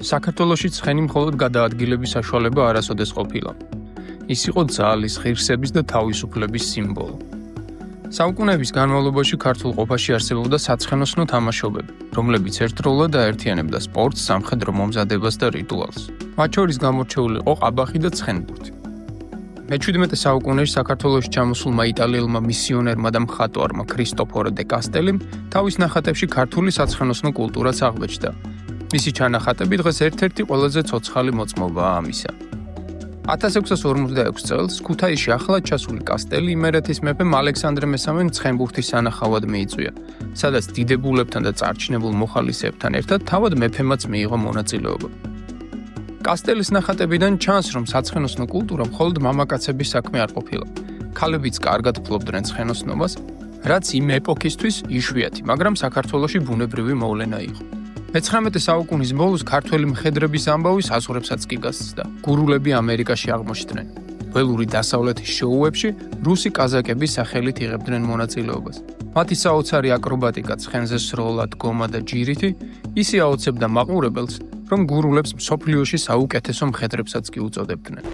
საქართველოში ცხენი მხოლოდ გადაადგილების საშუალება არასოდეს ყოფილა. ის იყო ძალის, ღირსების და თავისუფლების სიმბოლო. საუკუნეების განმავლობაში ქართულ ყოფაში არსებობდა საცხენოსნო თამაშობები, რომლებიც ერთდროულად აერთიანებდა სპორტს, სამხედრო მომზადებას და რიტუალს. მათ შორის გამორჩეული იყო ყაბახი და ცხენბურთი. მე-17 საუკუნეში საქართველოში ჩამოსულმა იტალიელმა მისიონერმა და მხატვარმა ქრისტოფორო დე კასტელიმ თავის ნახატებში ქართული საცხენოსნო კულტურაც აღბეჭდა. მისი ჩანახატები დღეს ერთ-ერთი ყველაზე ცოცხალი მოწმობაა ამისა. 1646 წელს ქუთაისში ახლად ჩასული კასტელი იმერეთის მეფემ ალექსანდრე მესამემ ცხენბურთის სანახავად მიიწვია, სადაც დიდებულებთან და წარჩინებულ მოხალისეებთან ერთად თავად მეფემაც მიიღო მონაწილეობა. კასტელის ნახატებიდან ჩანს, რომ საცხენოსნო კულტურა მხოლოდ მამაკაცების საქმე არ ყოფილა. ქალებიც კარგად ფლობდნენ ცხენოსნობას, რაც იმ ეპოქისთვის იშვიათი, მაგრამ საქართველოში ბუნებრივი მოვლენა იყო. მე-19 საუკუნის ბოლოს ქართველი მხედრების ამბავი საზღვრებსაც კი გასცდა. გურულები ამერიკაში აღმოჩნდნენ. ველური დასავლეთის შოუებში რუსი კაზაკები სახელით იღებდნენ მონაწილეობას. მათი საოცარი აკრობატიკა ცხენზე სროლა, დგომა და ჯირითი ისე აოცებდა მაყურებელს, რომ გურულებს მსოფლიოში საუკეთესო მხედრებსაც კი უწოდებდნენ.